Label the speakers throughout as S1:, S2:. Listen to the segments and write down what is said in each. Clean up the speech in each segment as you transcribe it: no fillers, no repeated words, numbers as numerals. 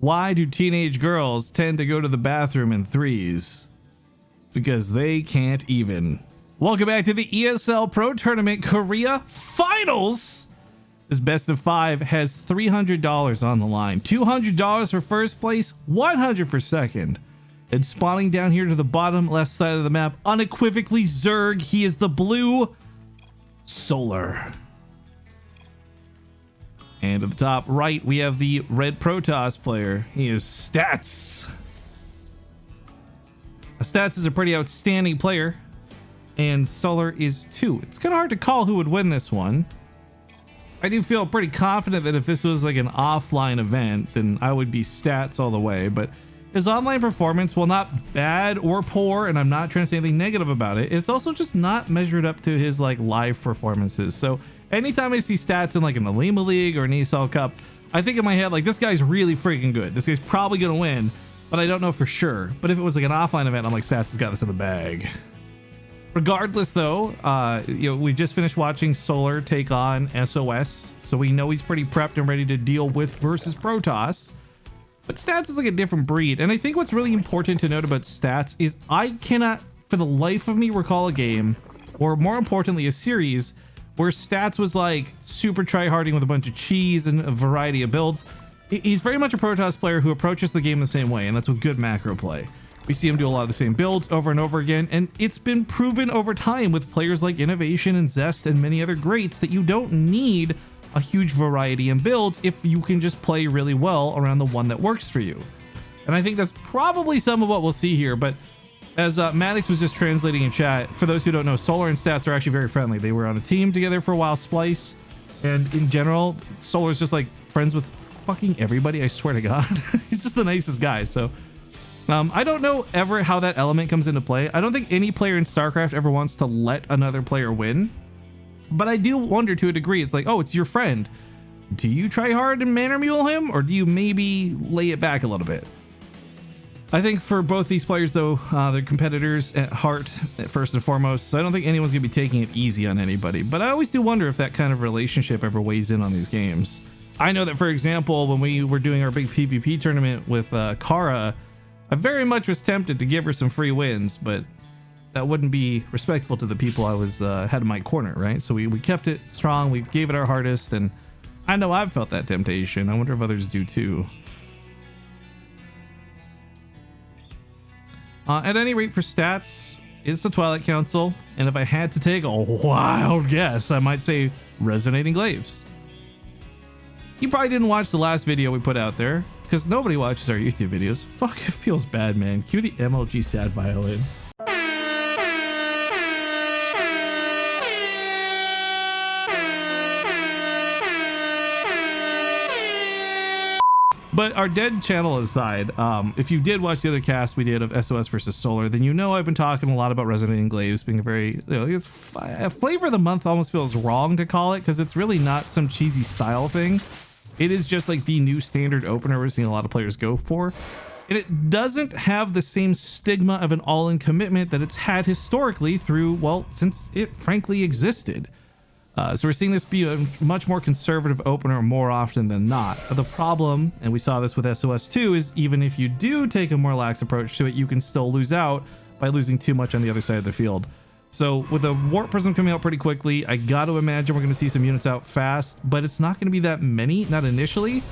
S1: Why do teenage girls tend to go to the bathroom in threes? Because they can't even. Welcome back to the ESL Pro Tournament Korea Finals. This best of 5 has $300 on the line. $200 for first place, $100 for second. And spawning down here to the bottom left side of the map, unequivocally Zerg. He is the blue Solar. And at the top right, we have the red Protoss player. He is Stats. Stats is a pretty outstanding player. And Solar is too. It's kind of hard to call who would win this one. I do feel pretty confident that if this was like an offline event, then I would be Stats all the way. But his online performance, while not bad or poor, and I'm not trying to say anything negative about it, it's also just not measured up to his like live performances. So anytime I see Stats in like an Alima League or an ESL Cup, I think in my head, like, this guy's really freaking good. This guy's probably going to win, but I don't know for sure. But if it was like an offline event, I'm like, Stats has got this in the bag. Regardless, though, we just finished watching Solar take on SOS, so we know he's pretty prepped and ready to deal with versus Protoss. But Stats is like a different breed, and I think what's really important to note about Stats is I cannot, for the life of me, recall a game, or more importantly, a series, where Stats was like super try-harding with a bunch of cheese and a variety of builds. He's very much a Protoss player who approaches the game the same way, and that's with good macro play. We see him do a lot of the same builds over and over again, and it's been proven over time with players like Innovation and Zest and many other greats that you don't need a huge variety in builds if you can just play really well around the one that works for you. And I think that's probably some of what we'll see here. But as Maddox was just translating in chat, for those who don't know, Solar and Stats are actually very friendly. They were on a team together for a while, Splice, and in general, Solar's just like friends with fucking everybody, I swear to God. He's just the nicest guy. So I don't know ever how that element comes into play. I don't think any player in StarCraft ever wants to let another player win. But I do wonder to a degree, it's like, oh, it's your friend. Do you try hard and manner mule him, or do you maybe lay it back a little bit? I think for both these players, though, they're competitors at heart, first and foremost, so I don't think anyone's going to be taking it easy on anybody. But I always do wonder if that kind of relationship ever weighs in on these games. I know that, for example, when we were doing our big PvP tournament with Kara, I very much was tempted to give her some free wins, but that wouldn't be respectful to the people I was had in my corner, right? So we kept it strong, we gave it our hardest, and I know I've felt that temptation. I wonder if others do too. At any rate, for Stats, it's the Twilight Council, and if I had to take a wild guess, I might say Resonating Glaives. You probably didn't watch the last video we put out there, because nobody watches our YouTube videos. Fuck, it feels bad, man. Cue the MLG sad violin. But our dead channel aside, if you did watch the other cast we did of SOS versus Solar, then you know I've been talking a lot about Resonating Glaives being a very, it's flavor of the month almost feels wrong to call it, because it's really not some cheesy style thing. It is just like the new standard opener we're seeing a lot of players go for. And it doesn't have the same stigma of an all-in commitment that it's had historically through, well, since it frankly existed. So we're seeing this be a much more conservative opener more often than not. But the problem, and we saw this with SOS too, is even if you do take a more lax approach to it, you can still lose out by losing too much on the other side of the field. So with the Warp Prism coming out pretty quickly, I got to imagine we're going to see some units out fast, but it's not going to be that many, not initially.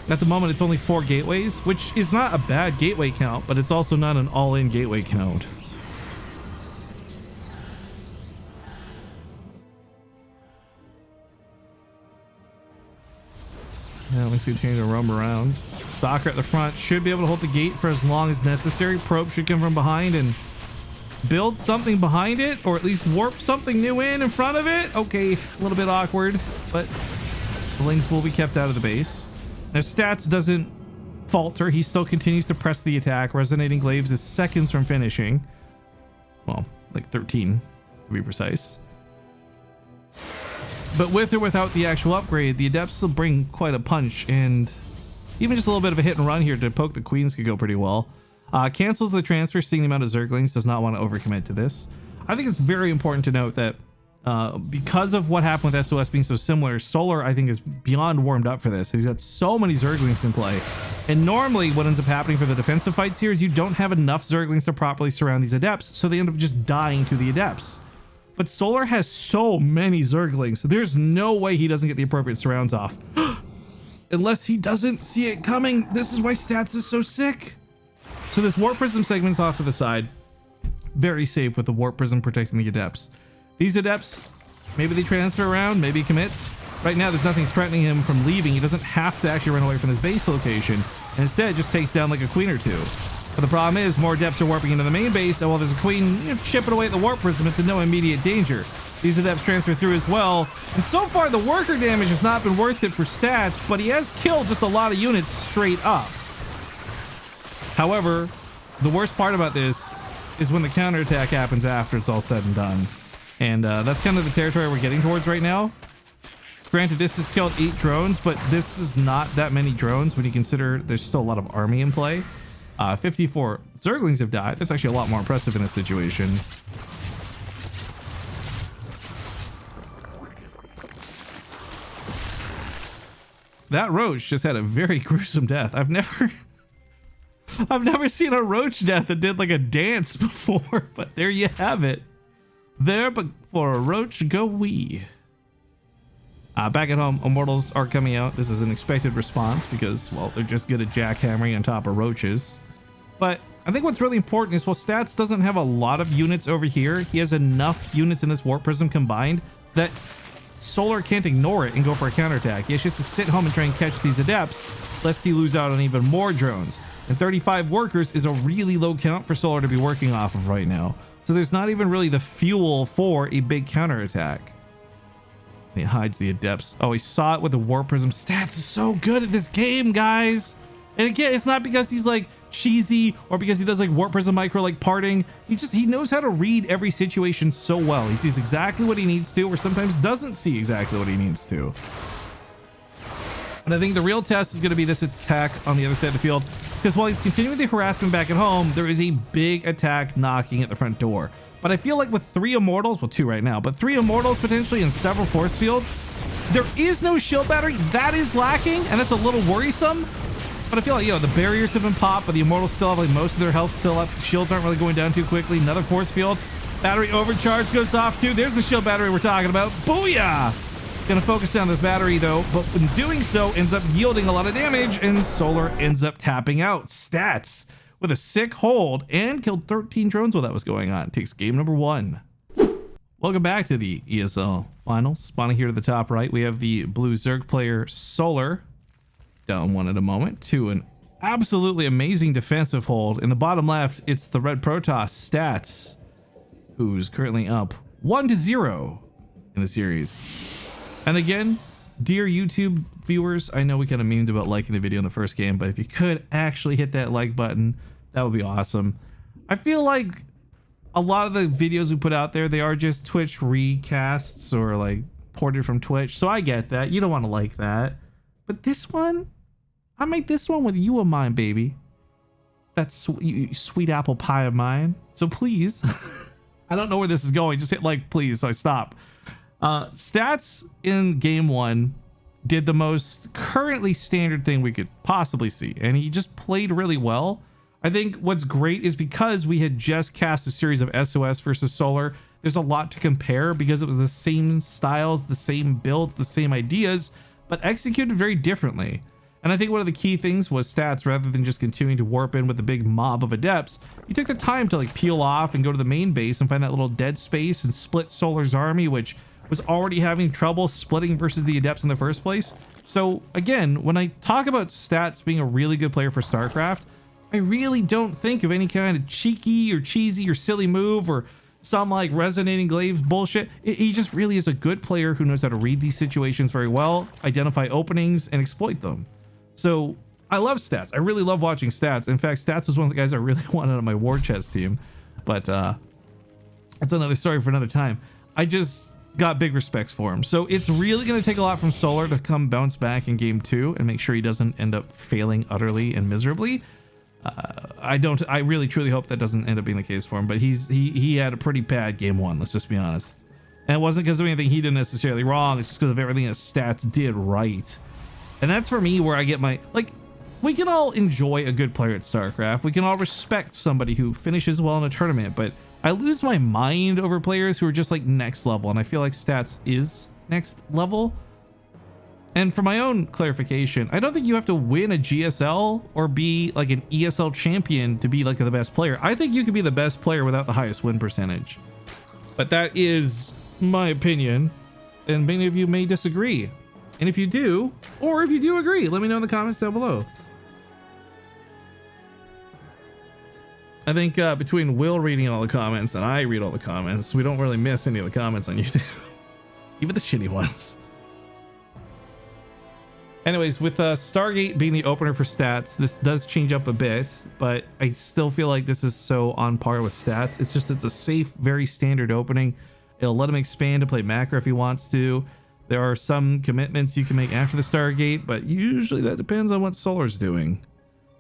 S1: At the moment, it's only 4 gateways, which is not a bad gateway count, but it's also not an all-in gateway count. Yeah, let's continue to roam around. Stalker at the front should be able to hold the gate for as long as necessary. Probe should come from behind and build something behind it, or at least warp something new in front of it. Okay, a little bit awkward, but the Lings will be kept out of the base. Now, Stats doesn't falter. He still continues to press the attack. Resonating Glaives is seconds from finishing. Well, like 13 to be precise. But with or without the actual upgrade, the Adepts will bring quite a punch, and even just a little bit of a hit and run here to poke the Queens could go pretty well. Cancels the transfer, seeing the amount of Zerglings, does not want to overcommit to this. I think it's very important to note that Because of what happened with SOS being so similar, Solar, I think, is beyond warmed up for this. He's got so many Zerglings in play. And normally what ends up happening for the defensive fights here is you don't have enough Zerglings to properly surround these Adepts, so they end up just dying to the Adepts. But Solar has so many Zerglings, there's no way he doesn't get the appropriate surrounds off. Unless he doesn't see it coming. This is why Stats is so sick. So this Warp Prism segment's off to the side. Very safe with the Warp Prism protecting the Adepts. These Adepts, maybe they transfer around, maybe he commits. Right now, there's nothing threatening him from leaving. He doesn't have to actually run away from his base location, and instead just takes down like a queen or two. But the problem is more Adepts are warping into the main base, and while there's a queen chipping away at the Warp Prism, it's in no immediate danger. These Adepts transfer through as well, and so far the worker damage has not been worth it for Stats, but he has killed just a lot of units straight up. However, the worst part about this is when the counterattack happens after it's all said and done. And that's kind of the territory we're getting towards right now. Granted, this has killed 8 drones, but this is not that many drones when you consider there's still a lot of army in play. 54 Zerglings have died. That's actually a lot more impressive in this situation. That Roach just had a very gruesome death. I've never seen a Roach death that did like a dance before, but there you have it. There, but for a Roach, go we. Back at home, Immortals are coming out. This is an expected response because, well, they're just good at jackhammering on top of Roaches. But I think what's really important is, well, Stats doesn't have a lot of units over here. He has enough units in this Warp Prism combined that Solar can't ignore it and go for a counterattack. He has just to sit home and try and catch these Adepts, lest he lose out on even more drones. And 35 workers is a really low count for Solar to be working off of right now. So there's not even really the fuel for a big counterattack. He hides the Adepts. Oh, he saw it with the Warp Prism. Stats is so good at this game, guys. And again, it's not because he's like cheesy or because he does like Warp Prism micro like parting. He knows how to read every situation so well. He sees exactly what he needs to, or sometimes doesn't see exactly what he needs to. And I think the real test is going to be this attack on the other side of the field, because while he's continuing the harassment back at home, there is a big attack knocking at the front door. But I feel like with 3 Immortals, well, 2 right now, but 3 Immortals potentially in several force fields, there is no shield battery. That is lacking, and it's a little worrisome. But I feel like, you know, the barriers have been popped, but the Immortals still have like most of their health still up. The shields aren't really going down too quickly. Another force field. Battery overcharge goes off too. There's the shield battery we're talking about. Booyah! Gonna focus down this battery though, but in doing so ends up yielding a lot of damage, and Solar ends up tapping out. Stats with a sick hold and killed 13 drones while that was going on. Takes game number 1. Welcome back to the ESL finals. Spawning here to the top right, we have the blue Zerg player Solar. Down 1 at a moment to an absolutely amazing defensive hold. In the bottom left, it's the red Protoss Stats, who's currently up 1-0 in the series. And again, dear YouTube viewers, I know we kind of memed about liking the video in the first game, but if you could actually hit that like button, that would be awesome. I feel like a lot of the videos we put out there, they are just Twitch recasts or like ported from Twitch. So I get that. You don't want to like that. But this one, I made this one with you in mind, baby. That sweet apple pie of mine. So please, I don't know where this is going. Just hit like, please, so I stop. Stats in game 1 did the most currently standard thing we could possibly see, and he just played really well. I think what's great is because we had just cast a series of SOS versus Solar, there's a lot to compare because it was the same styles, the same builds, the same ideas, but executed very differently. And I think one of the key things was Stats, rather than just continuing to warp in with the big mob of Adepts, you took the time to like peel off and go to the main base and find that little dead space and split Solar's army, which was already having trouble splitting versus the Adepts in the first place. So again, when I talk about Stats being a really good player for StarCraft, I really don't think of any kind of cheeky or cheesy or silly move or some like resonating glaives bullshit. He just really is a good player who knows how to read these situations very well, identify openings, and exploit them. So I love Stats. I really love watching Stats. In fact, Stats was one of the guys I really wanted on my war chest team, but that's another story for another time. I just got big respects for him. So it's really going to take a lot from Solar to come bounce back in game 2 and make sure he doesn't end up failing utterly and miserably. I really truly hope that doesn't end up being the case for him, but he had a pretty bad game 1, let's just be honest. And it wasn't because of anything he did necessarily wrong. It's just because of everything that Stats did right. And that's for me where I get my, like, we can all enjoy a good player at StarCraft. We can all respect somebody who finishes well in a tournament, but I lose my mind over players who are just like next level. And I feel like Stats is next level. And for my own clarification, I don't think you have to win a GSL or be like an ESL champion to be like the best player. I think you can be the best player without the highest win percentage. But that is my opinion, and many of you may disagree. And if you do, or if you do agree, let me know in the comments down below. I think between Will reading all the comments and I read all the comments, we don't really miss any of the comments on YouTube. Even the shitty ones. Anyways, with Stargate being the opener for Stats, this does change up a bit, but I still feel like this is so on par with Stats. It's just, it's a safe, very standard opening. It'll let him expand to play macro if he wants to. There are some commitments you can make after the Stargate, but usually that depends on what Solar's doing.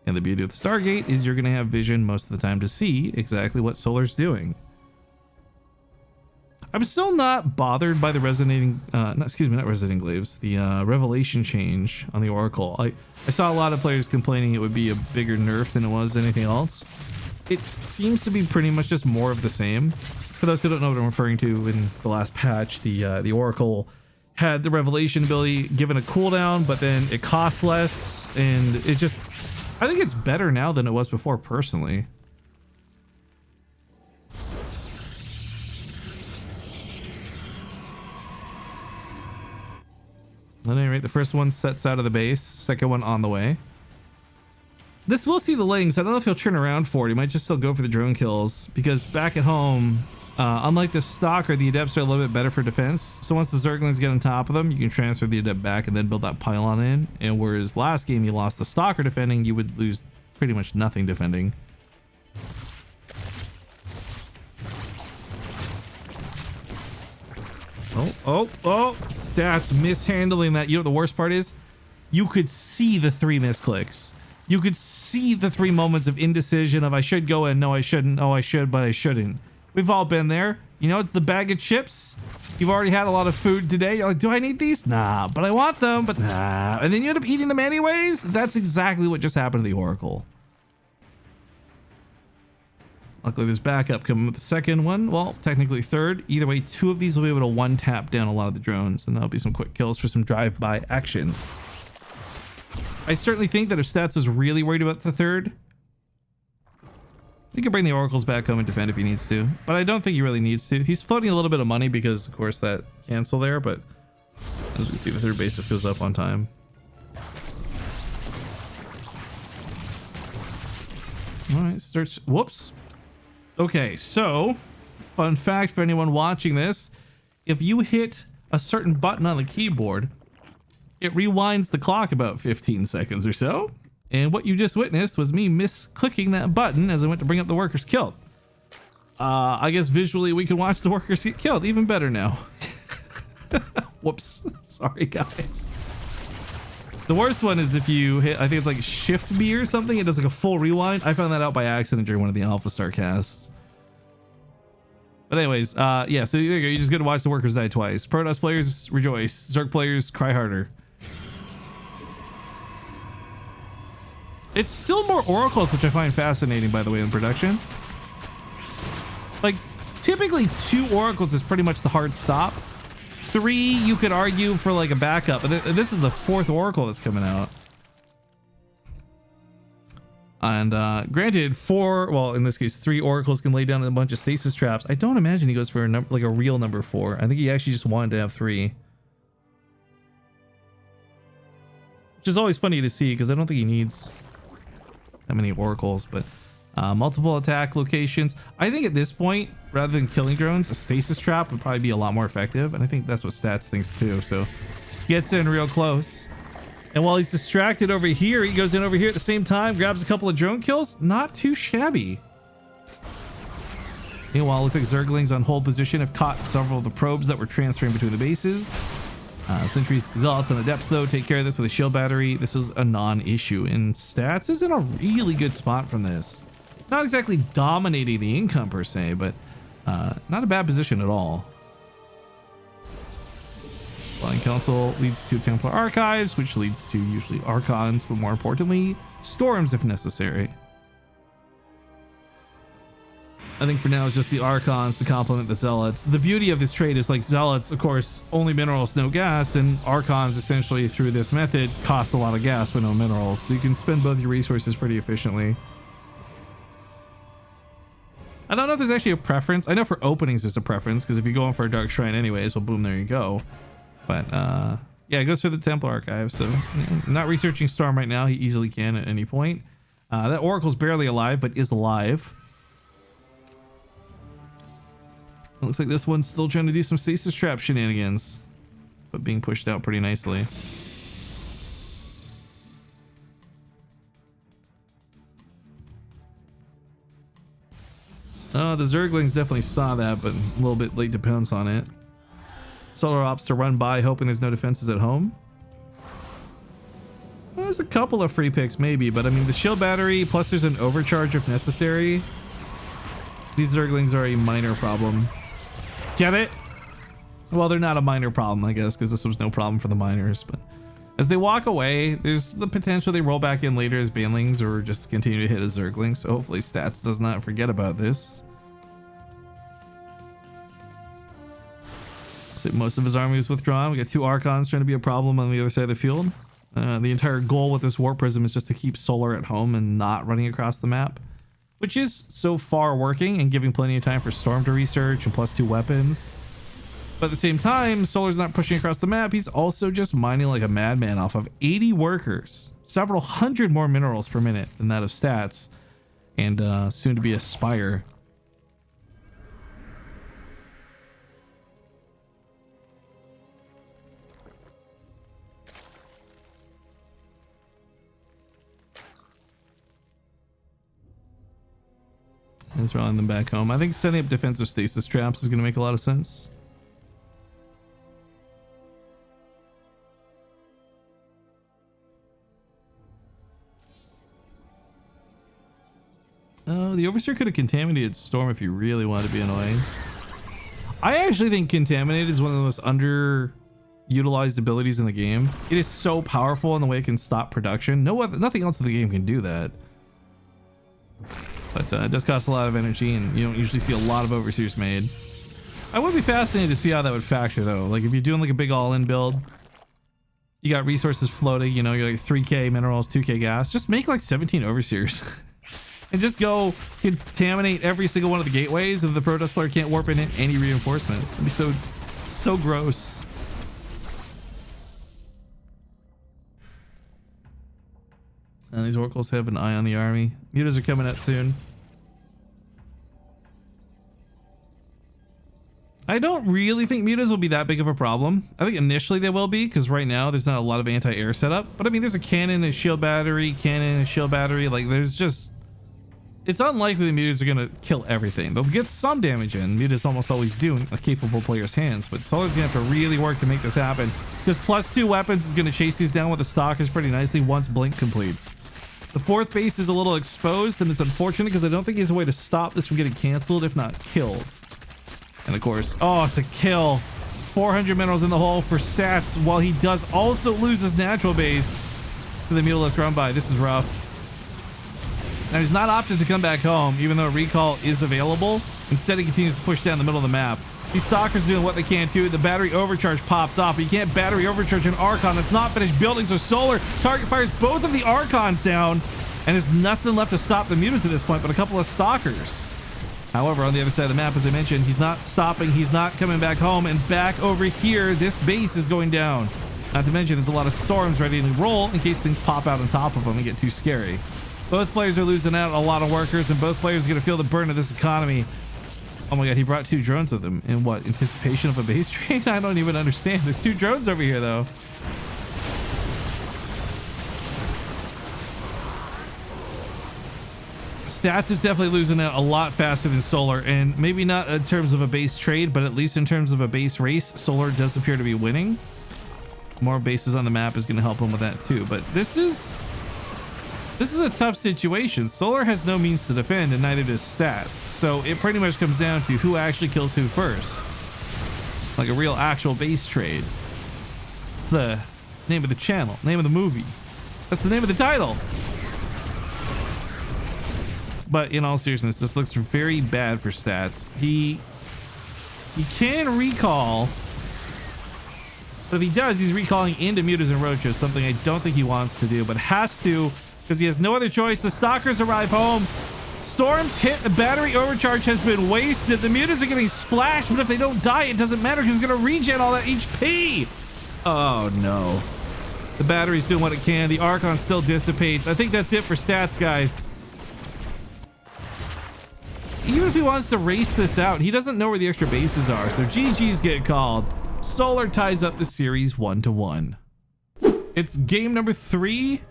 S1: And the beauty of the Stargate is you're going to have vision most of the time to see exactly what Solar's doing. I'm still not bothered by the resonating, not resonating glaives, the revelation change on the Oracle. I saw a lot of players complaining it would be a bigger nerf than it was anything else. It seems to be pretty much just more of the same. For those who don't know what I'm referring to, in the last patch, the Oracle had the revelation ability given a cooldown, but then it costs less, and it just, I think it's better now than it was before personally. At any rate, the first one sets out of the base, second one on the way. This will see the Lings. I don't know if he'll turn around for it. He might just still go for the drone kills, because back at home, unlike the Stalker, the Adepts are a little bit better for defense. So once the Zerglings get on top of them, you can transfer the Adept back and then build that pylon in. And whereas last game you lost the Stalker defending, you would lose pretty much nothing defending. Oh, Stats mishandling that. You know what the worst part is? You could see the 3 misclicks. You could see the 3 moments of indecision of I should go in, no I shouldn't, oh I should, but I shouldn't. We've all been there. You know, it's the bag of chips. You've already had a lot of food today. You're like, do I need these? Nah, but I want them, but nah. And then you end up eating them anyways. That's exactly what just happened to the Oracle. Luckily, there's backup coming with the second one. Well, technically third. Either way, 2 of these will be able to one-tap down a lot of the drones, and that'll be some quick kills for some drive-by action. I certainly think that if Stats is really worried about the third, he can bring the Oracles back home and defend if he needs to, but I don't think he really needs to. He's floating a little bit of money because, of course, that cancel there, but as we see, the third base just goes up on time. All right, starts. Whoops. Okay, so fun fact for anyone watching this, if you hit a certain button on the keyboard, it rewinds the clock about 15 seconds or so. And what you just witnessed was me misclicking that button as I went to bring up the workers killed. I guess visually we can watch the workers get killed even better now. Whoops. Sorry, guys. The worst one is if you hit, I think it's like Shift B or something. It does like a full rewind. I found that out by accident during one of the Alpha Star casts. But anyways, yeah, so there you go. You just got to watch the workers die twice. Protoss players rejoice. Zerg players cry harder. It's still more Oracles, which I find fascinating, by the way, in production. Like, typically 2 Oracles is pretty much the hard stop. 3, you could argue for like a backup, but this is the 4th Oracle that's coming out. And granted, 4, well, in this case, 3 Oracles can lay down a bunch of stasis traps. I don't imagine he goes for a number, like a real number 4. I think he actually just wanted to have 3. Which is always funny to see, because I don't think he needs that many Oracles, but multiple attack locations. I think at this point, rather than killing drones, a stasis trap would probably be a lot more effective, and I think that's what Stats thinks too. So gets in real close, and while he's distracted over here, he goes in over here at the same time, grabs a couple of drone kills. Not too shabby. Meanwhile, it looks like Zerglings on hold position have caught several of the probes that were transferring between the bases. Sentries, Zealots, and Adepts, though, take care of this with a shield battery. This is a non-issue, and Stats is in a really good spot from this. Not exactly dominating the income per se, but not a bad position at all. Blind Council leads to Templar Archives, which leads to usually Archons, but more importantly, Storms if necessary. I think for now it's just the Archons to complement the Zealots. The beauty of this trade is like Zealots, of course, only minerals, no gas, and Archons essentially through this method cost a lot of gas but no minerals. So you can spend both your resources pretty efficiently. I don't know if there's actually a preference. I know for openings there's a preference because if you're going for a Dark Shrine anyways, well, boom, there you go. But yeah, it goes for the Templar Archive. So not researching Storm right now. He easily can at any point. That Oracle's barely alive, but is alive. It looks like this one's still trying to do some stasis trap shenanigans, but being pushed out pretty nicely. Oh, the Zerglings definitely saw that, but a little bit late to pounce on it. Solar Ops to run by, hoping there's no defenses at home. Well, there's a couple of free picks maybe, but I mean the shield battery, plus there's an overcharge if necessary. These Zerglings are a minor problem. Get it? Well, they're not a minor problem, I guess, because this was no problem for the miners. But as they walk away, there's the potential they roll back in later as banelings or just continue to hit as Zerglings. So hopefully Stats does not forget about this. So most of his army is withdrawn. We got two Archons trying to be a problem on the other side of the field. The entire goal with this Warp Prism is just to keep Solar at home and not running across the map, which is so far working and giving plenty of time for Storm to research and +2 weapons. But at the same time, Solar's not pushing across the map. He's also just mining like a madman off of 80 workers, several hundred more minerals per minute than that of Stats, and soon to be a Spire. He's rolling them back home. I think setting up defensive stasis traps is going to make a lot of sense. Oh, the Overseer could have contaminated Storm if you really wanted to be annoying. I actually think Contaminated is one of the most underutilized abilities in the game. It is so powerful in the way it can stop production. Nothing else in the game can do that. But it does cost a lot of energy, and you don't usually see a lot of Overseers made. I would be fascinated to see how that would factor, though. Like, if you're doing like a big all-in build, you got resources floating, you know, you're like 3k minerals, 2k gas. Just make like 17 Overseers. And just go contaminate every single one of the gateways if the Protoss player can't warp in any reinforcements. It'd be so gross. And these Oracles have an eye on the army. Mutas are coming out soon. I don't really think Mutas will be that big of a problem. I think initially they will be, because right now there's not a lot of anti-air setup. But I mean, there's a cannon and shield battery, Like, there's just... It's unlikely the Mutas are going to kill everything. They'll get some damage in. Mutas almost always do in a capable player's hands. But Solar's going to have to really work to make this happen, because +2 weapons is going to chase these down with the Stalkers pretty nicely once Blink completes. The fourth base is a little exposed, and it's unfortunate because I don't think there's a way to stop this from getting canceled, if not killed. And of course, oh, it's a kill. 400 minerals in the hole for Stats, while he does also lose his natural base to the Mutalist run by. This is rough. Now he's not opted to come back home, even though a recall is available. Instead, he continues to push down the middle of the map. These Stalkers doing what they can too. The battery overcharge pops off, but you can't battery overcharge an Archon that's not finished building. So Solar target fires both of the Archons down, and there's nothing left to stop the Mutas at this point but a couple of Stalkers. However, on the other side of the map, as I mentioned, he's not stopping. He's not coming back home, and back over here, this base is going down. Not to mention, there's a lot of Storms ready to roll in case things pop out on top of them and get too scary. Both players are losing out a lot of workers, and both players are going to feel the burn of this economy. Oh my god, he brought 2 drones with him. In what? Anticipation of a base train? I don't even understand. There's 2 drones over here, though. Stats is definitely losing out a lot faster than Solar, and maybe not in terms of a base trade, but at least in terms of a base race, Solar does appear to be winning. More bases on the map is going to help him with that too, but this is a tough situation. Solar has no means to defend, and neither does Stats. So it pretty much comes down to who actually kills who first. Like a real actual base trade. That's the name of the channel, name of the movie. That's the name of the title. But in all seriousness, this looks very bad for stats. He can recall, but if he does, he's recalling into mutas and roaches, something I don't think he wants to do, but has to because he has no other choice. The stalkers arrive home. Storm's hit. A battery overcharge has been wasted. The mutas are getting splashed, but if they don't die, it doesn't matter because he's going to regen all that HP. Oh no. The battery's doing what it can. The Archon still dissipates. I think that's it for stats, guys. Even if he wants to race this out, he doesn't know where the extra bases are. So GG's get called. Solar ties up the series 1-1. It's game number 3.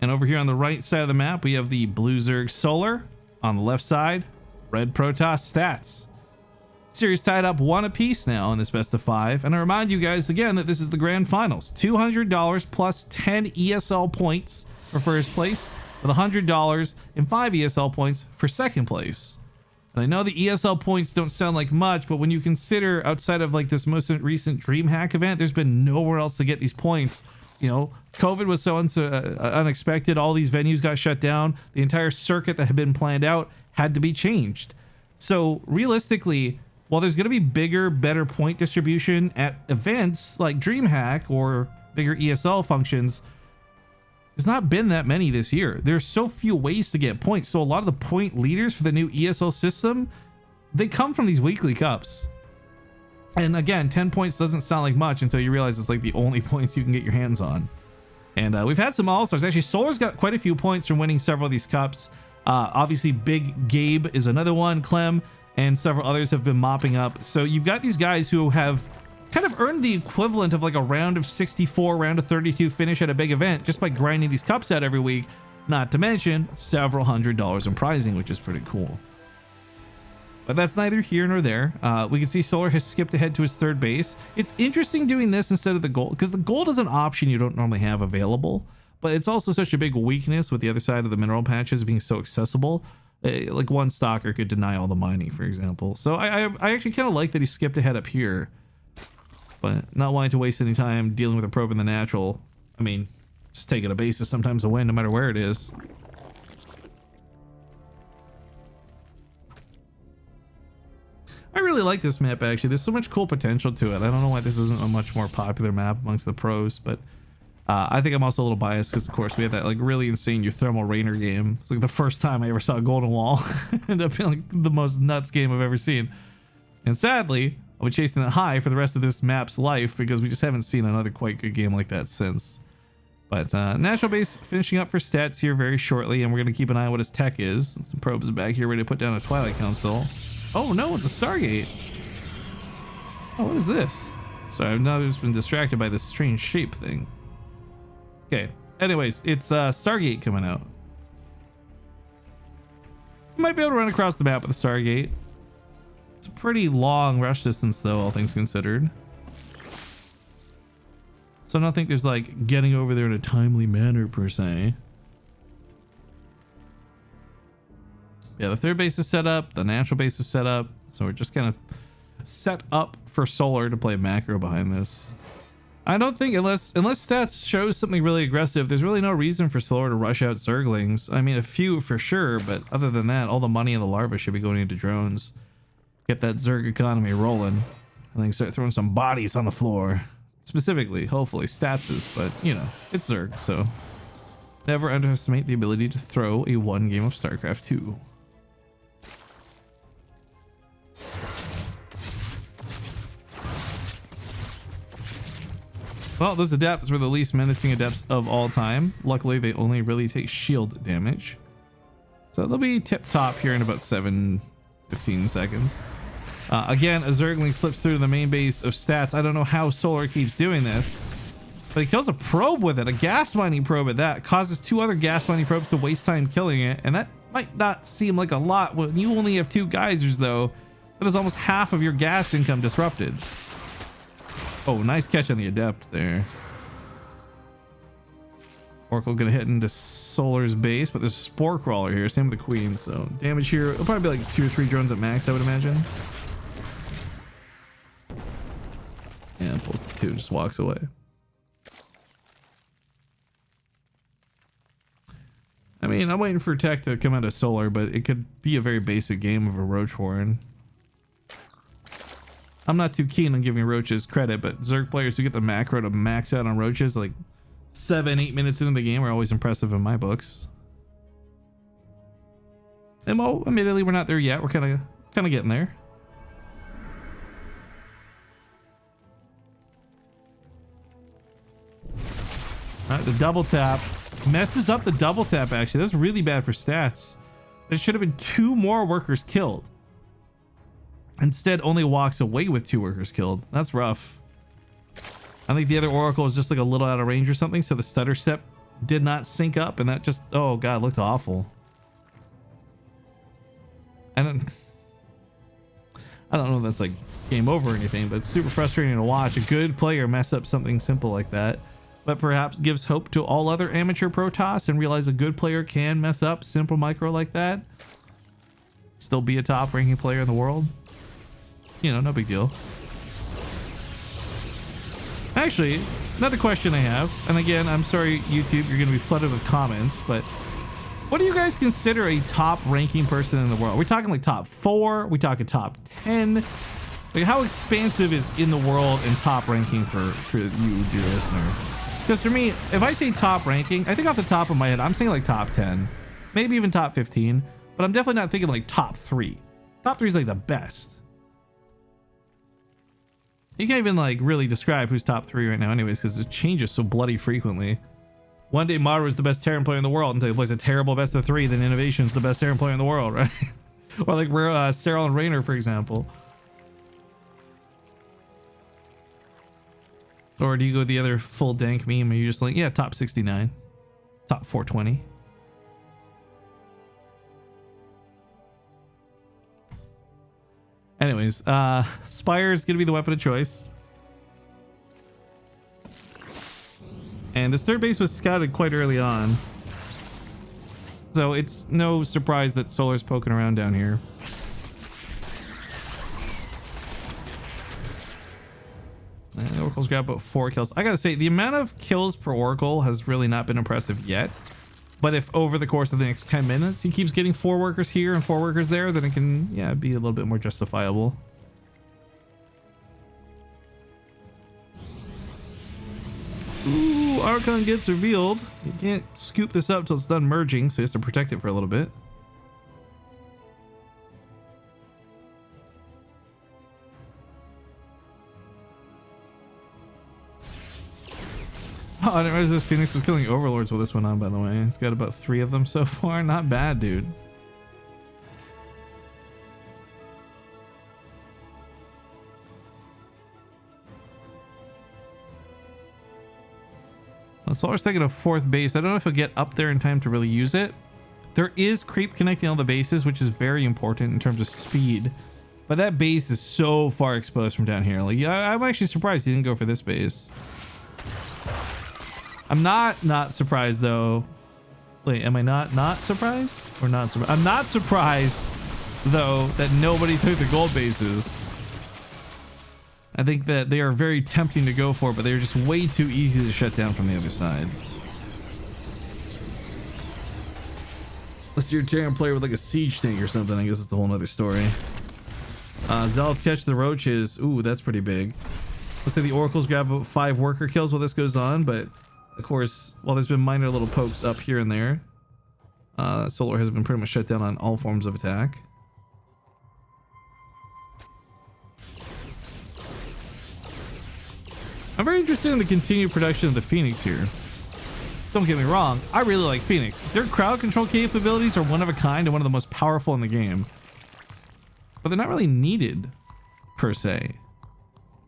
S1: And over here on the right side of the map, we have the blue Zerg Solar. On the left side, red Protoss Stats. Series tied up 1 apiece now in this best of 5. And I remind you guys again that this is the grand finals. $200 plus 10 ESL points for first place, with $100 and 5 ESL points for second place. And I know the ESL points don't sound like much, but when you consider outside of like this most recent DreamHack event, there's been nowhere else to get these points. You know, COVID was so unexpected. All these venues got shut down. The entire circuit that had been planned out had to be changed. So realistically, while there's going to be bigger, better point distribution at events like DreamHack or bigger ESL functions, there's not been that many this year. There's so few ways to get points. So a lot of the point leaders for the new ESL system, they come from these weekly cups. And again, 10 points doesn't sound like much until you realize it's like the only points you can get your hands on. And we've had some all-stars. Actually, Solar's got quite a few points from winning several of these cups. Obviously, Big Gabe is another one, Clem, and several others have been mopping up. So you've got these guys who have kind of earned the equivalent of like a round of 64, round of 32 finish at a big event just by grinding these cups out every week, not to mention several $100s in prizing, which is pretty cool. But that's neither here nor there. We can see Solar has skipped ahead to his third base. It's interesting doing this instead of the gold, because the gold is an option you don't normally have available, but it's also such a big weakness with the other side of the mineral patches being so accessible. Like one stalker could deny all the mining, for example. So I actually kind of like that he skipped ahead up here, but not wanting to waste any time dealing with a probe in the natural. I mean, just taking a base is sometimes a win no matter where it is. I really like this map, actually. There's so much cool potential to it. I don't know why this isn't a much more popular map amongst the pros, but I think I'm also a little biased because, of course, we had that like really insane Euthermal Rainer game. It's like the first time I ever saw Golden Wall. Ended up being like the most nuts game I've ever seen. And sadly, I'll be chasing that high for the rest of this map's life because we just haven't seen another quite good game like that since. But Natural Base finishing up for stats here very shortly, and we're going to keep an eye on what his tech is. Some probes back here ready to put down a Twilight Council. Oh no, it's a Stargate. Oh, what is this? Sorry, I've now just been distracted by this strange shape thing. Okay, anyways, it's Stargate coming out. You might be able to run across the map with the Stargate. It's a pretty long rush distance though, all things considered. So I don't think there's like getting over there in a timely manner per se. Yeah, the third base is set up, the natural base is set up, so we're just kind of set up for Solar to play macro behind this. I don't think, unless stats shows something really aggressive, there's really no reason for Solar to rush out Zerglings. I mean, a few for sure, but other than that, all the money in the larva should be going into drones. Get that Zerg economy rolling, and then start throwing some bodies on the floor. Specifically, hopefully, statses, but you know, it's Zerg, so never underestimate the ability to throw a one game of StarCraft 2. Well, those adepts were the least menacing adepts of all time. Luckily, they only really take shield damage. So they'll be tip-top here in about 7-15 seconds. Again, a Zergling slips through the main base of stats. I don't know how Solar keeps doing this, but he kills a probe with it. A gas mining probe at that. Causes 2 other gas mining probes to waste time killing it. And that might not seem like a lot. When you only have 2 geysers, though, that is almost half of your gas income disrupted. Oh, nice catch on the adept there. Oracle gonna hit into Solar's base, but there's a Spore Crawler here. Same with the Queen, so damage here. It'll probably be like 2 or 3 drones at max, I would imagine. And pulls the 2, just walks away. I mean, I'm waiting for tech to come out of Solar, but it could be a very basic game of a Roach Warren. I'm not too keen on giving roaches credit, but Zerg players who get the macro to max out on roaches like 7-8 minutes into the game are always impressive in my books. And well, admittedly, we're not there yet. We're kind of getting there. All right, the double tap messes up the double tap. Actually, that's really bad for stats. There should have been 2 more workers killed. Instead, only walks away with 2 workers killed. That's rough. I think the other Oracle was just like a little out of range or something, so the stutter step did not sync up, and that just, oh god, looked awful. I don't know if that's like game over or anything, but it's super frustrating to watch a good player mess up something simple like that. But perhaps gives hope to all other amateur Protoss and realize a good player can mess up simple micro like that. Still be a top ranking player in the world. You know, no big deal. Actually, another question I have, and again, I'm sorry, YouTube, you're going to be flooded with comments, but what do you guys consider a top ranking person in the world? Are we talking like top 4? Are we talking top 10? Like, how expansive is in the world and top ranking for you, dear listener? Because for me, if I say top ranking, I think off the top of my head, I'm saying like top 10, maybe even top 15, but I'm definitely not thinking like top 3. Top 3 is like the best. You can't even like really describe who's top 3 right now anyways, because it changes so bloody frequently. One day Marder is the best Terran player in the world until he plays a terrible best of 3, then Innovation's the best Terran player in the world, right? Or like Cyril and Raynor, for example. Or do you go the other full dank meme and you're just like, yeah, top 69, top 420. Anyways, Spire is going to be the weapon of choice. And this third base was scouted quite early on. So it's no surprise that Solar's poking around down here. And Oracle's got about 4 kills. I gotta say, the amount of kills per Oracle has really not been impressive yet. But if over the course of the next 10 minutes he keeps getting 4 workers here and 4 workers there, then it can, yeah, be a little bit more justifiable. Ooh, Archon gets revealed. You can't scoop this up till it's done merging, so he has to protect it for a little bit. Oh, I didn't realize this Phoenix was killing Overlords with this one on, by the way. It's got about 3 of them so far. Not bad, dude. Well, Solar's taking a 4th base. I don't know if he'll get up there in time to really use it. There is creep connecting all the bases, which is very important in terms of speed. But that base is so far exposed from down here. Like, I'm actually surprised he didn't go for this base. I'm not surprised though. Wait, am I not surprised or not surprised? I'm not surprised though that nobody took the gold bases. I think that they are very tempting to go for, but they're just way too easy to shut down from the other side. Unless you're a Terran player with like a siege tank or something, I guess it's a whole nother story. Zealots catch the roaches. Ooh, that's pretty big. Looks like the Oracles grab about 5 worker kills while this goes on, but of course, while there's been minor little pokes up here and there, Solar has been pretty much shut down on all forms of attack. I'm very interested in the continued production of the Phoenix here. Don't get me wrong, I really like Phoenix. Their crowd control capabilities are one of a kind and one of the most powerful in the game. But they're not really needed, per se.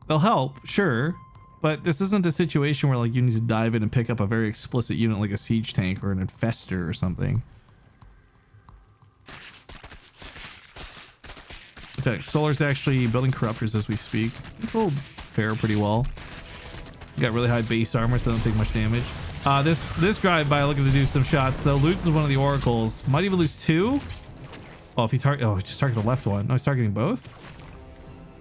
S1: They'll help, sure. But this isn't a situation where like you need to dive in and pick up a very explicit unit like a siege tank or an infestor or something. Okay, Solar's actually building corruptors as we speak. It'll fare pretty well. Got really high base armor, so they don't take much damage. This drive-by looking to do some shots though. Loses one of the Oracles. Might even lose 2. Oh, if he he just targeted the left one. No, he's targeting both.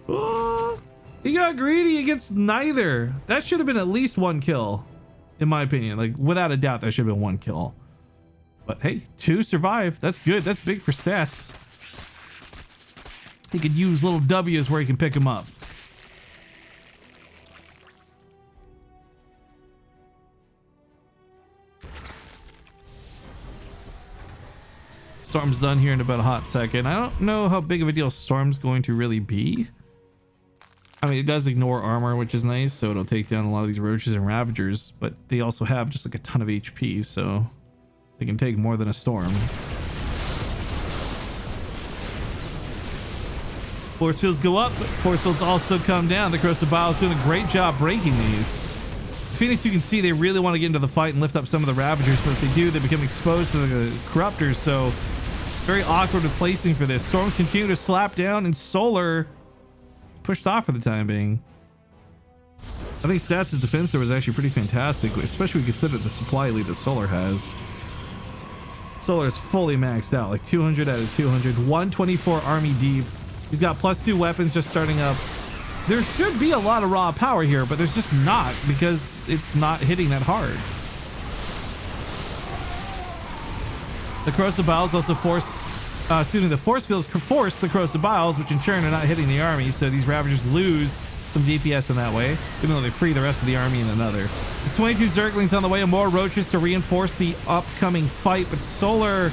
S1: Oh, he got greedy against neither. That should have been at least 1 kill, in my opinion. Like, without a doubt, that should have been 1 kill. But hey, 2 survive. That's good. That's big for stats. He could use little W's where he can pick them up. Storm's done here in about a hot second. I don't know how big of a deal Storm's going to really be. I mean, it does ignore armor, which is nice, so it'll take down a lot of these roaches and ravagers, but they also have just like a ton of HP, so they can take more than a storm. Force fields go up, but force fields also come down. The Corrosive Bile is doing a great job breaking these. Phoenix, you can see they really want to get into the fight and lift up some of the ravagers, but if they do, they become exposed to the corruptors, so very awkward with placing for this. Storms continue to slap down, and Solar pushed off for the time being. I think Stats' defense there was actually pretty fantastic, especially when you consider the supply lead that Solar has. Solar is fully maxed out, like 200 out of 200, 124 army deep. He's got +2 weapons just starting up. There should be a lot of raw power here, but there's just not, because it's not hitting that hard. The Corrosive Biles also the force fields force the Corrosive Biles, which in turn are not hitting the army, so these Ravagers lose some DPS in that way, even though they free the rest of the army in another. There's 22 Zerglings on the way and more Roaches to reinforce the upcoming fight, but Solar,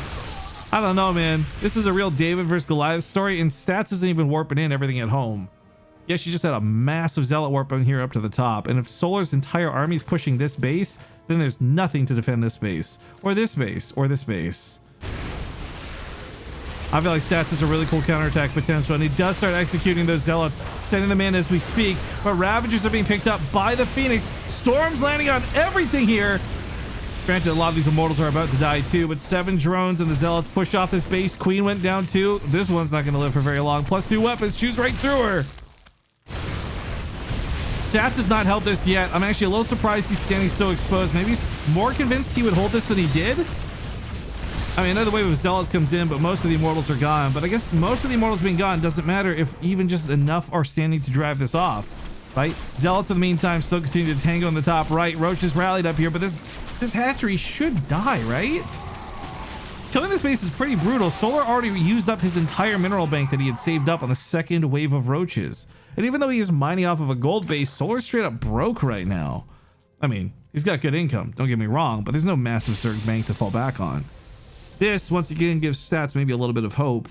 S1: I don't know, man. This is a real David versus Goliath story, and Stats isn't even warping in everything at home. Yeah, she just had a massive Zealot warp in here up to the top, and if Solar's entire army is pushing this base, then there's nothing to defend this base, or this base, or this base. I feel like Stats has a really cool counterattack potential, and he does start executing those Zealots, sending them in as we speak, but Ravagers are being picked up by the Phoenix. Storm's landing on everything here. Granted, a lot of these Immortals are about to die too, but 7 drones and the Zealots push off this base. Queen went down too. This one's not going to live for very long. +2 weapons, shoots right through her. Stats has not held this yet. I'm actually a little surprised he's standing so exposed. Maybe he's more convinced he would hold this than he did. I mean, another wave of Zealots comes in, but most of the Immortals are gone. But I guess most of the Immortals being gone doesn't matter if even just enough are standing to drive this off, right? Zealots in the meantime still continue to tango in the top right. Roach is rallied up here, but this hatchery should die, right? Killing this base is pretty brutal. Solar already used up his entire mineral bank that he had saved up on the second wave of roaches. And even though he is mining off of a gold base, Solar's straight up broke right now. I mean, he's got good income, don't get me wrong, but there's no massive Zerg bank to fall back on. This, once again, gives Stats maybe a little bit of hope.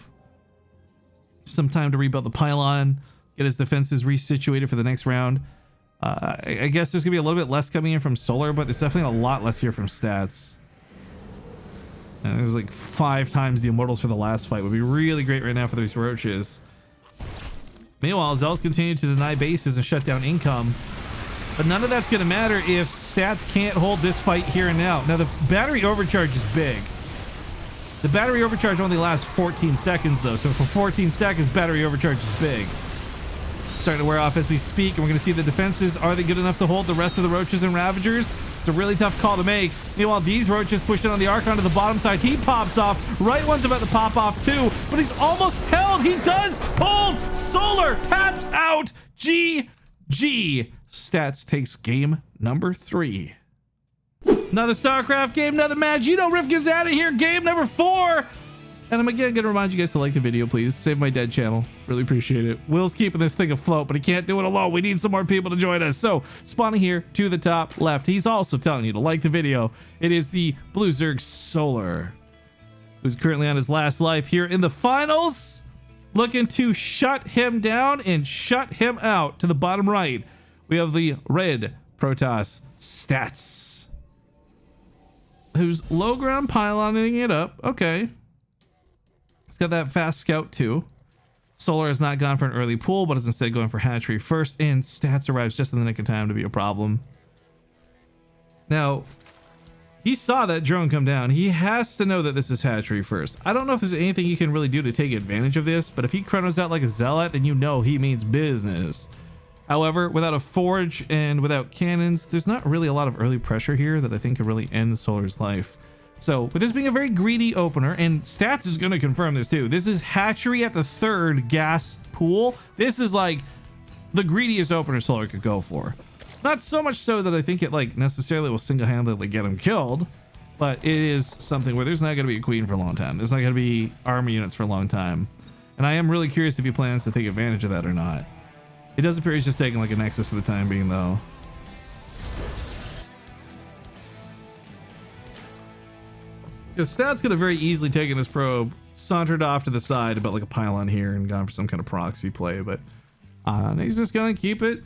S1: Some time to rebuild the pylon, get his defenses resituated for the next round. I guess there's going to be a little bit less coming in from Solar, but there's definitely a lot less here from Stats. And there's like 5 times the Immortals for the last fight. Would be really great right now for these Roaches. Meanwhile, Zealots continue to deny bases and shut down income. But none of that's going to matter if Stats can't hold this fight here and now. Now, the battery overcharge is big. The battery overcharge only lasts 14 seconds, though. So for 14 seconds, battery overcharge is big. Starting to wear off as we speak, and we're going to see the defenses. Are they good enough to hold the rest of the Roaches and Ravagers? It's a really tough call to make. Meanwhile, these Roaches push in on the Archon to the bottom side. He pops off. Right one's about to pop off, too. But he's almost held. He does hold. Solar taps out. GG. Stats takes game number 3. Another StarCraft game, another match. You know Rifkin's out of here. Game number 4. And I'm again going to remind you guys to like the video, please. Save my dead channel. Really appreciate it. Will's keeping this thing afloat, but he can't do it alone. We need some more people to join us. So spawning here to the top left, he's also telling you to like the video. It is the Blue Zerg Solar, who's currently on his last life here in the finals. Looking to shut him down and shut him out. To the bottom right, we have the red Protoss Stats, who's low ground pyloning it up. Okay. He's got that fast scout too. Solar has not gone for an early pull, but is instead going for hatchery first, and Stats arrives just in the nick of time to be a problem. Now, he saw that drone come down. He has to know that this is hatchery first. I don't know if there's anything you can really do to take advantage of this, but if he chronos out like a Zealot, then you know he means business. However, without a forge and without cannons, there's not really a lot of early pressure here that I think could really end Solar's life. So with this being a very greedy opener, and Stats is going to confirm this too, this is hatchery at the 3rd gas pool. This is like the greediest opener Solar could go for. Not so much so that I think it like necessarily will single-handedly get him killed, but it is something where there's not going to be a queen for a long time. There's not going to be army units for a long time. And I am really curious if he plans to take advantage of that or not. It does appear he's just taking like a nexus for the time being though. Because Stat's could have very easily taken this probe, sauntered off to the side about like a pylon here and gone for some kind of proxy play, but he's just going to keep it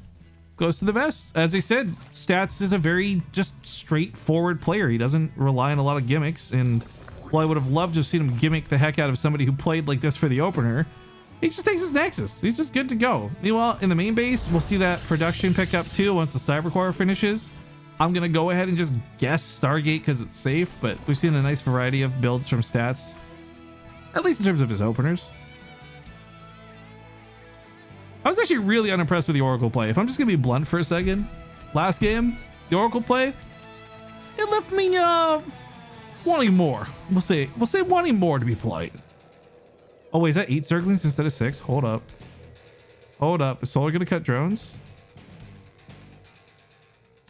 S1: close to the vest. As I said, Stats is a very just straightforward player. He doesn't rely on a lot of gimmicks, and while I would have loved to have seen him gimmick the heck out of somebody who played like this for the opener, he just takes his nexus. He's just good to go. Meanwhile, in the main base, we'll see that production pick up too once the Cyber Core finishes. I'm going to go ahead and just guess Stargate because it's safe, but we've seen a nice variety of builds from Stats, at least in terms of his openers. I was actually really unimpressed with the Oracle play. If I'm just going to be blunt for a second, last game, the Oracle play, it left me wanting more. We'll say wanting more to be polite. Oh wait, is that 8 circlings instead of 6? Hold up. Is Solar going to cut drones?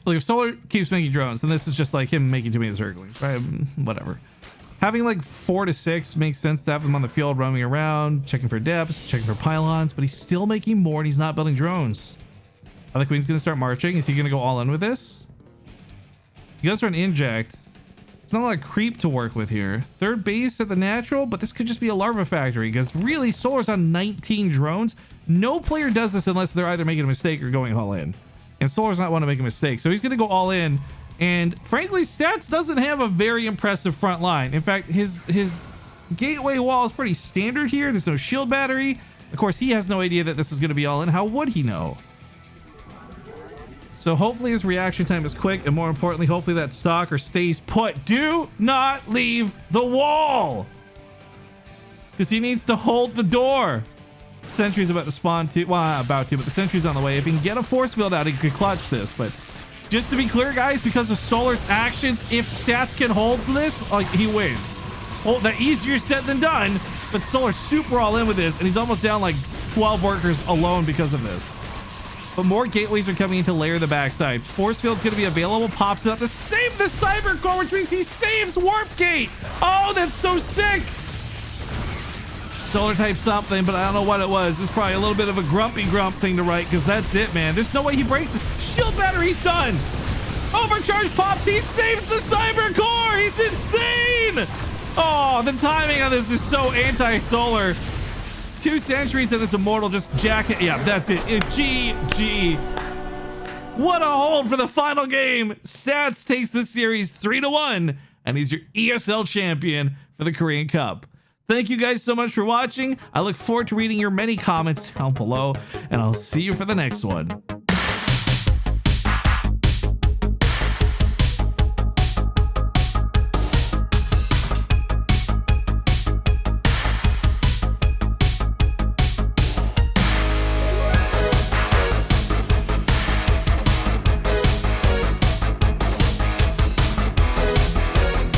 S1: Like if Solar keeps making drones, then this is just like him making too many circlings, right? Whatever. Having like 4 to 6 makes sense to have them on the field roaming around, checking for depths, checking for pylons, but he's still making more and he's not building drones. Are the Queen's going to start marching? Is he going to go all in with this? He goes for an inject. It's not a lot of creep to work with here. Third base at the natural, but this could just be a larva factory because really Solar's on 19 drones. No player does this unless they're either making a mistake or going all in. And Solar's not want to make a mistake. So he's going to go all in. And frankly, Stats doesn't have a very impressive front line. In fact, his gateway wall is pretty standard here. There's no shield battery. Of course, he has no idea that this is going to be all in. How would he know? So hopefully his reaction time is quick, and more importantly, hopefully that stalker stays put. Do not leave the wall, because he needs to hold the door. Sentry's about to spawn too. Well, not about to, but the sentry's on the way. If he can get a force field out, he could clutch this. But just to be clear, guys, because of Solar's actions, if Stats can hold this, like, he wins. Oh, that easier said than done, but Solar's super all in with this, and he's almost down like 12 workers alone because of this. But more gateways are coming in to layer the backside. Force field's going to be available. Pops it up to save the Cyber Core, which means he saves Warp Gate. Oh, that's so sick. Solar type something, but I don't know what it was. This is probably a little bit of a grumpy grump thing to write, because that's it, man. There's no way he breaks this. Shield battery's done. Overcharge pops. He saves the Cyber Core. He's insane. Oh, the timing on this is so anti-Solar. 2 sentries and this Immortal just jacket. Yeah, that's it. GG. What a hold for the final game. Stats takes this series 3-1, and he's your ESL champion for the Korean Cup. Thank you guys so much for watching. I look forward to reading your many comments down below, and I'll see you for the next one.